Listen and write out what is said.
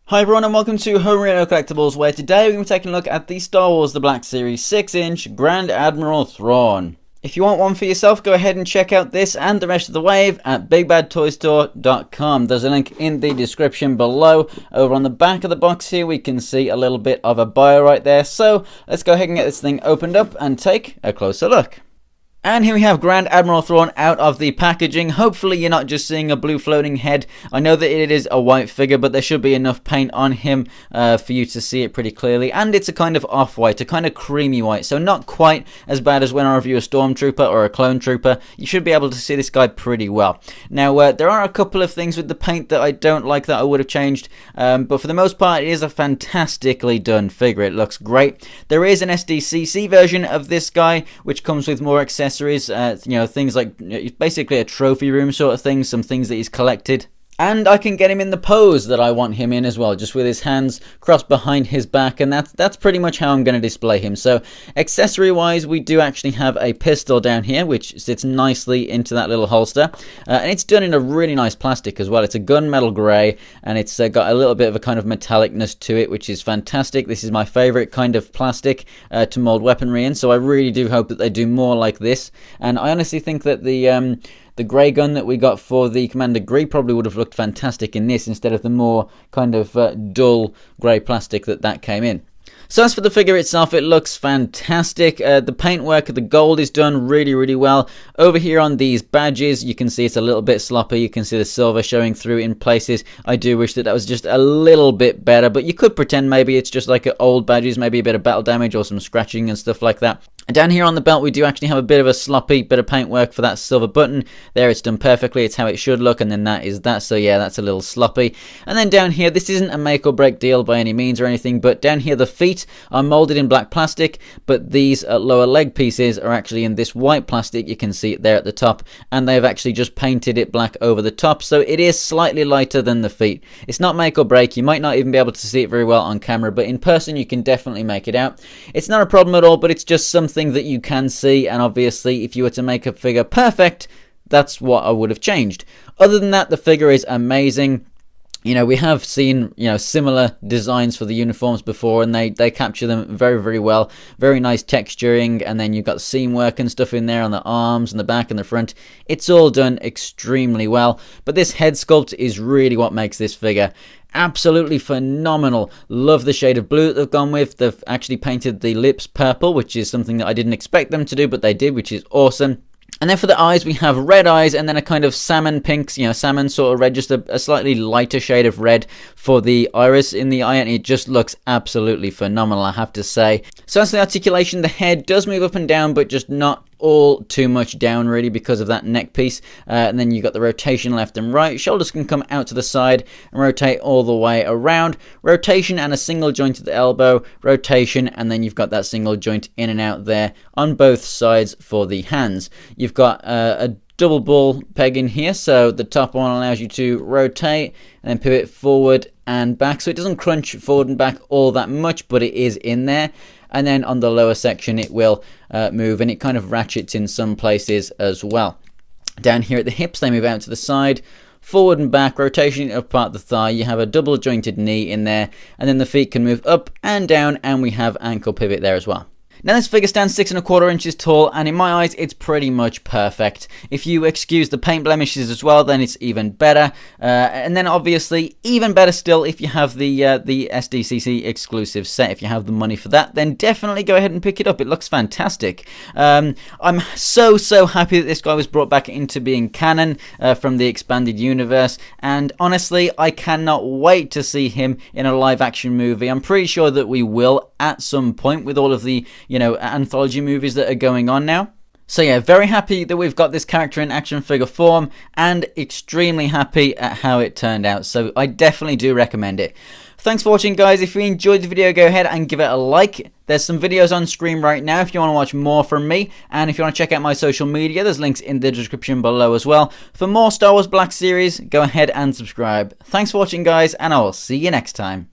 Hi everyone and welcome to Homerino Collectibles, where today we're going to be taking a look at the Star Wars The Black Series 6-inch Grand Admiral Thrawn. If you want one for yourself, go ahead and check out this and the rest of the wave at bigbadtoystore.com. There's a link in the description below. Over on the back of the box here we can see a little bit of a bio right there. So let's go ahead and get this thing opened up and take a closer look. And here we have Grand Admiral Thrawn out of the packaging. Hopefully you're not just seeing a blue floating head. I know that it is a white figure, but there should be enough paint on him for you to see it pretty clearly. And it's a kind of off-white, a kind of creamy white, so not quite as bad as when I review a Stormtrooper or a Clone Trooper. You should be able to see this guy pretty well. Now, there are a couple of things with the paint that I don't like that I would have changed, but for the most part, it is a fantastically done figure. It looks great. There is an SDCC version of this guy, which comes with more accessories. Things like basically a trophy room sort of thing, some things that he's collected. And I can get him in the pose that I want him in as well, just with his hands crossed behind his back, and that's pretty much how I'm going to display him. So accessory-wise, we do actually have a pistol down here, which sits nicely into that little holster, and it's done in a really nice plastic as well. It's a gunmetal grey, and it's got a little bit of a kind of metallicness to it, which is fantastic. This is my favourite kind of plastic to mould weaponry in, so I really do hope that they do more like this. And I honestly think that the grey gun that we got for the Commander Gree probably would have looked fantastic in this instead of the more kind of dull grey plastic that came in. So as for the figure itself, it looks fantastic. The paintwork of the gold is done really well. Over here on these badges, you can see it's a little bit sloppy. You can see the silver showing through in places. I do wish that was just a little bit better, but you could pretend maybe it's just like old badges, maybe a bit of battle damage or some scratching and stuff like that. And down here on the belt, we do actually have a bit of a sloppy bit of paintwork for that silver button. There, it's done perfectly. It's how it should look, and then that is that. So yeah, that's a little sloppy. And then down here, this isn't a make or break deal by any means or anything, but down here the feet are molded in black plastic, but these lower leg pieces are actually in this white plastic. You can see it there at the top, and they've actually just painted it black over the top, so it is slightly lighter than the feet. It's not make or break. You might not even be able to see it very well on camera, but in person you can definitely make it out. It's not a problem at all, but it's just something that you can see, and obviously if you were to make a figure perfect, that's what I would have changed. Other than that, the figure is amazing. You know, we have seen, similar designs for the uniforms before, and they capture them very well. Very nice texturing, and then you've got seam work and stuff in there on the arms and the back and the front. It's all done extremely well, but this head sculpt is really what makes this figure absolutely phenomenal. Love the shade of blue that they've gone with. They've actually painted the lips purple, which is something that I didn't expect them to do, but they did, which is awesome. And then for the eyes, we have red eyes and then a kind of salmon pinks, salmon sort of red, just a slightly lighter shade of red for the iris in the eye, and it just looks absolutely phenomenal, I have to say. So as for the articulation, the head does move up and down, but just not all too much down really because of that neck piece. And then you've got the rotation left and right. Shoulders can come out to the side and rotate all the way around. Rotation and a single joint at the elbow. Rotation, and then you've got that single joint in and out there on both sides for the hands. You've got a double ball peg in here, so the top one allows you to rotate and then pivot forward and back, so it doesn't crunch forward and back all that much, but it is in there. And then on the lower section it will move, and it kind of ratchets in some places as well. Down here at the hips, they move out to the side, forward and back, rotation apart the thigh. You have a double jointed knee in there, and then the feet can move up and down, and we have ankle pivot there as well. Now this figure stands 6¼ inches tall, and in my eyes it's pretty much perfect. If you excuse the paint blemishes as well, then it's even better. And then obviously even better still if you have the SDCC exclusive set. If you have the money for that, then definitely go ahead and pick it up. It looks fantastic. I'm so happy that this guy was brought back into being canon from the expanded universe, and honestly I cannot wait to see him in a live action movie. I'm pretty sure that we will at some point with all of the anthology movies that are going on now. So yeah, very happy that we've got this character in action figure form, and extremely happy at how it turned out. So I definitely do recommend it. Thanks for watching, guys. If you enjoyed the video, go ahead and give it a like. There's some videos on screen right now if you want to watch more from me, and if you want to check out my social media, there's links in the description below as well. For more Star Wars Black Series, go ahead and subscribe. Thanks for watching, guys, and I will see you next time.